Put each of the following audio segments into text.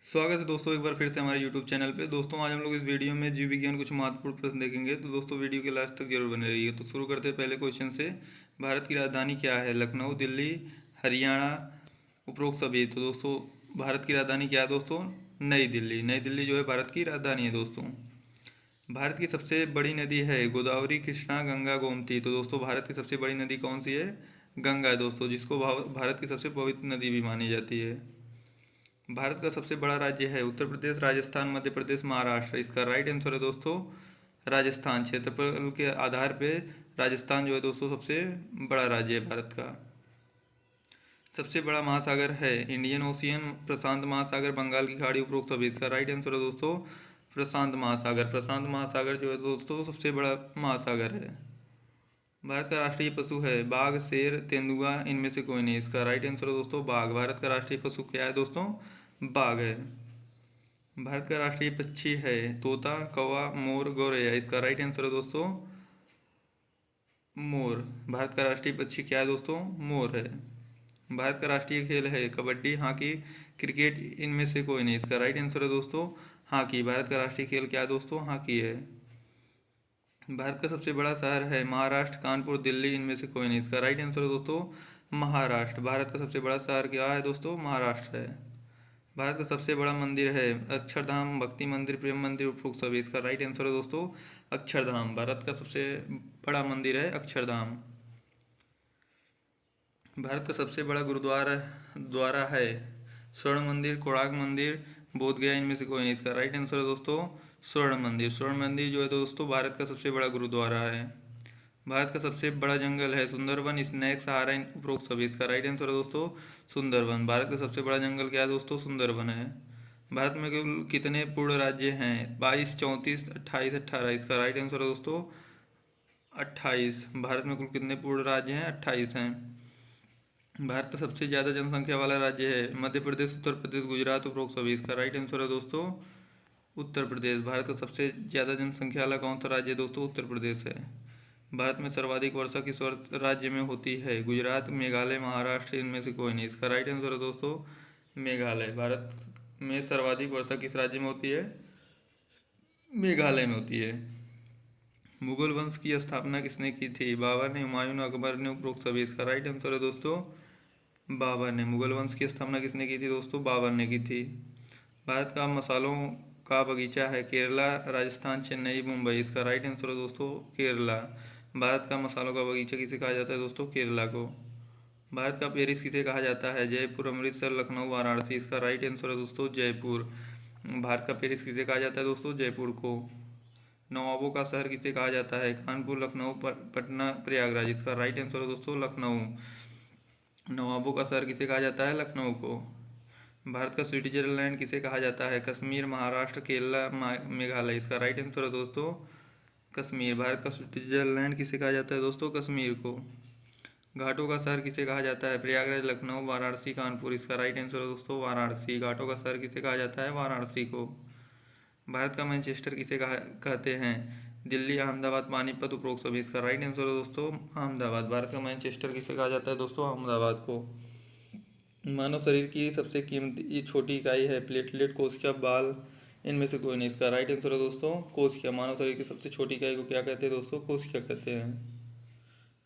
स्वागत है दोस्तों एक बार फिर से हमारे YouTube चैनल पे। दोस्तों आज हम लोग इस वीडियो में जीव विज्ञान कुछ महत्वपूर्ण प्रश्न देखेंगे, तो दोस्तों वीडियो के लास्ट तक जरूर बने रहिए। तो शुरू करते हैं पहले क्वेश्चन से। भारत की राजधानी क्या है? लखनऊ, दिल्ली, हरियाणा, उपरोक्त सभी। तो दोस्तों भारत की राजधानी क्या है दोस्तों? नई दिल्ली। नई दिल्ली जो है भारत की राजधानी है दोस्तों। भारत की सबसे बड़ी नदी है गोदावरी, कृष्णा, गंगा, गोमती। तो दोस्तों भारत की सबसे बड़ी नदी कौन सी है? गंगा है दोस्तों, जिसको भारत की सबसे पवित्र नदी भी मानी जाती है। भारत का सबसे बड़ा राज्य है उत्तर प्रदेश, राजस्थान, मध्य प्रदेश, महाराष्ट्र। इसका राइट आंसर है दोस्तों राजस्थान। क्षेत्रफल के आधार पे राजस्थान जो है दोस्तों सबसे बड़ा राज्य है भारत का। सबसे बड़ा महासागर है इंडियन ओशियन, प्रशांत महासागर, बंगाल की खाड़ी, उपरोक्त सभी। इसका राइट आंसर है दोस्तों प्रशांत महासागर। प्रशांत महासागर जो है दोस्तों सबसे बड़ा महासागर है। भारत का राष्ट्रीय पशु है बाघ, शेर, तेंदुआ, इनमें से कोई नहीं। इसका राइट आंसर है दोस्तों बाघ। भारत का राष्ट्रीय पशु क्या है दोस्तों? बाघ है। भारत का राष्ट्रीय पक्षी है तोता, कौवा, मोर, गौरैया। इसका राइट आंसर है दोस्तों मोर। भारत का राष्ट्रीय पक्षी क्या है दोस्तों? मोर है। भारत का राष्ट्रीय खेल है कबड्डी, हॉकी, क्रिकेट, इनमें से कोई नहीं। इसका राइट आंसर है दोस्तों हॉकी। भारत का राष्ट्रीय खेल क्या है दोस्तों? हॉकी है। भारत का सबसे बड़ा शहर है महाराष्ट्र, कानपुर, दिल्ली, इनमें से कोई नहीं। इसका राइट आंसर है दोस्तों महाराष्ट्र। भारत का सबसे बड़ा शहर क्या है दोस्तों? महाराष्ट्र है। भारत का सबसे बड़ा मंदिर है अक्षरधाम, भक्ति मंदिर, प्रेम मंदिर, उपरोक्त सभी। इसका राइट आंसर है दोस्तों अक्षरधाम। भारत का सबसे बड़ा मंदिर है अक्षरधाम। भारत का सबसे बड़ा गुरुद्वारा द्वारा है स्वर्ण मंदिर, कोणार्क मंदिर, बोध गया, इनमें से कोई नहीं। इसका राइट आंसर है दोस्तों स्वर्ण मंदिर। स्वर्ण मंदिर जो है दोस्तों भारत का सबसे बड़ा गुरुद्वारा है। भारत का सबसे बड़ा जंगल है सुंदरवन, स्नैक, सहारा, उपरोक्त सभी। इसका राइट आंसर है दोस्तों सुंदरवन। भारत का सबसे बड़ा जंगल क्या है दोस्तों? सुंदरवन है। भारत में कुल कितने पूर्ण राज्य हैं? 22, 34, 28, 18। इसका राइट आंसर है दोस्तों 28। भारत में कुल कितने पूर्ण राज्य हैं? 28 हैं। भारत का सबसे ज़्यादा जनसंख्या वाला राज्य है मध्य प्रदेश, उत्तर प्रदेश, गुजरात, उपरोक्त सभी। इसका राइट आंसर है दोस्तों उत्तर प्रदेश। भारत का सबसे ज़्यादा जनसंख्या वाला कौन सा राज्य है दोस्तों? उत्तर प्रदेश है। भारत में सर्वाधिक वर्षा किस राज्य में होती है? गुजरात, मेघालय, महाराष्ट्र, इनमें से कोई नहीं। इसका राइट आंसर है दोस्तों मेघालय। भारत में सर्वाधिक वर्षा किस राज्य में होती है? मेघालय में होती है। मुगल वंश की स्थापना किसने की थी? बाबर ने, हुमायूं ने, अकबर ने, उपरोक्त सभी। इसका राइट आंसर है दोस्तों बाबर ने। मुगल वंश की स्थापना किसने की थी दोस्तों? बाबर ने की थी। भारत का मसालों का बगीचा है केरला, राजस्थान, चेन्नई, मुंबई। इसका राइट आंसर है दोस्तों केरला। भारत का मसालों का बगीचा किसे कहा जाता है दोस्तों? केरला को। भारत का पेरिस किसे कहा जाता है? जयपुर, अमृतसर, लखनऊ, वाराणसी। इसका राइट आंसर है दोस्तों जयपुर। भारत का पेरिस किसे कहा जाता है दोस्तों? जयपुर को। नवाबों का शहर किसे कहा जाता है? कानपुर, लखनऊ, पटना, प्रयागराज। इसका राइट आंसर है दोस्तों लखनऊ। नवाबों का शहर किसे कहा जाता है? लखनऊ को। भारत का स्विट्जरलैंड किसे कहा जाता है? कश्मीर, महाराष्ट्र, केरला, मेघालय। इसका राइट आंसर है दोस्तों कश्मीर। भारत का स्विट्जरलैंड किसे कहा जाता है दोस्तों? कश्मीर को। घाटों का शहर किसे कहा जाता है? प्रयागराज, लखनऊ, वाराणसी, कानपुर। इसका राइट आंसर है दोस्तों वाराणसी। घाटों का शहर किसे कहा जाता है? वाराणसी को। भारत का मैनचेस्टर किसे कहते हैं? दिल्ली, अहमदाबाद, पानीपत, उपरोक्त सभी। इसका राइट आंसर है दोस्तों अहमदाबाद। भारत का मैनचेस्टर किसे कहा जाता है दोस्तों? अहमदाबाद को। मानव शरीर की सबसे कीमती छोटी इकाई है प्लेटलेट, कोशिका, बाल, इनमें से कोई नहीं। इसका राइट आंसर है दोस्तों कोशिका। मानव शरीर की सबसे छोटी इकाई को क्या कहते हैं दोस्तों? कोशिका कहते हैं।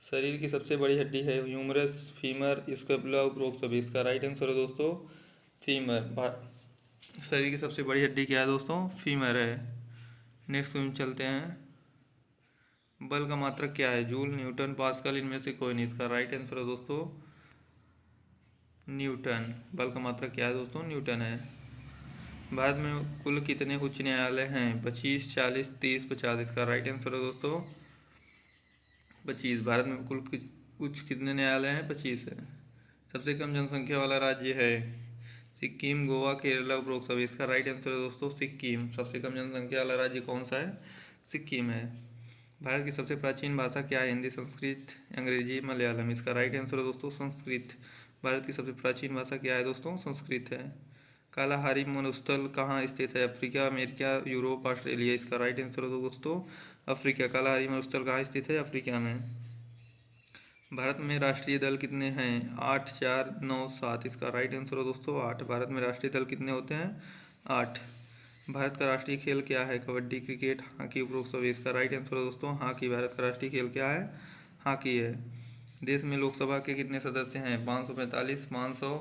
शरीर की सबसे बड़ी हड्डी है ह्यूमरस, फीमर, स्कैपुला, उपरोक्त सभी। इसका राइट आंसर है दोस्तों फीमर। शरीर की सबसे बड़ी हड्डी क्या है दोस्तों? फीमर है। नेक्स्ट क्वेश्चन चलते हैं। बल का मात्रक क्या है? जूल, न्यूटन, पास्कल, इनमें से कोई नहीं। इसका राइट आंसर है दोस्तों न्यूटन। बल का मात्रक क्या है दोस्तों? न्यूटन है। भारत में कुल कितने उच्च न्यायालय हैं? 25, 40, 30, 50। इसका राइट आंसर है दोस्तों 25। भारत में कुल उच्च कितने न्यायालय हैं? 25 है। सबसे कम जनसंख्या वाला राज्य है सिक्किम, गोवा, केरला, उपरोक्त सभी। इसका राइट आंसर है दोस्तों सिक्किम। सबसे कम जनसंख्या वाला राज्य कौन सा है? सिक्किम है। भारत की सबसे प्राचीन भाषा क्या है? हिंदी, संस्कृत, अंग्रेजी, मलयालम। इसका राइट आंसर है दोस्तों संस्कृत। भारत की सबसे प्राचीन भाषा क्या है दोस्तों? संस्कृत है। कालाहारी मरुस्थल कहाँ स्थित है? Africa, America, Europe, Australia. इसका राइट आंसर है दोस्तों अफ्रीका। कालाहारी मरुस्थल कहाँ स्थित है? अफ्रीका में। भारत में राष्ट्रीय दल कितने हैं? 8, 4, 9, 7। इसका राइट आंसर है दोस्तों 8। भारत में राष्ट्रीय दल कितने होते हैं? 8। भारत का राष्ट्रीय खेल क्या है? कबड्डी, क्रिकेट, हॉकी, उपरोक्त सभी। इसका राइट आंसर है दोस्तों हॉकी। भारत का राष्ट्रीय खेल क्या है? हॉकी है। देश में लोकसभा के कितने सदस्य हैं? 545, 500,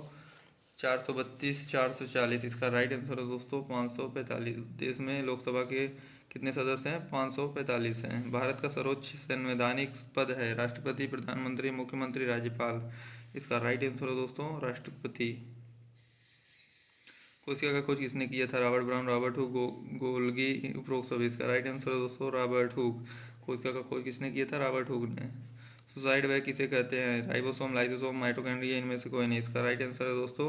432, 440। इसका राइट आंसर है दोस्तों 545। देश में लोकसभा के कितने सदस्य हैं? 545 हैं। भारत का सर्वोच्च संवैधानिक पद है राष्ट्रपति, प्रधानमंत्री, मुख्यमंत्री, राज्यपाल। इसका राइट आंसर है दोस्तों राष्ट्रपति। कोशिका का खोज किसने किया था? Robert brown, Robert Hooke, Golgi, उपरोक्त सभी। इसका राइट आंसर है दोस्तों रॉबर्ट हुक। कोशिका का खोज किसने किया था? रॉबर्ट हुक ने। सुसाइड बैग किसे कहते हैं? राइबोसोम, लाइसोसोम, माइटोकॉन्ड्रिया, इनमें से कोई नहीं। इसका राइट आंसर है दोस्तों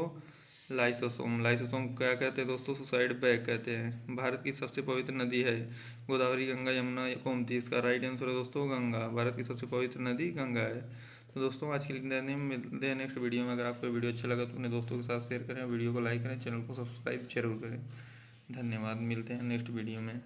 लाइसोसोम। लाइसोसोम क्या कहते हैं दोस्तों? सुसाइड बैग कहते हैं। भारत की सबसे पवित्र नदी है? गोदावरी, गंगा, यमुना या गोमती। इसका राइट आंसर है दोस्तों गंगा। भारत की सबसे पवित्र नदी गंगा है। तो दोस्तों आज के लिए मिलते हैं नेक्स्ट वीडियो में। अगर आपको वीडियो अच्छा लगा तो अपने दोस्तों के साथ शेयर करें, वीडियो को लाइक करें, चैनल को सब्सक्राइब जरूर करें। धन्यवाद। मिलते हैं नेक्स्ट वीडियो में।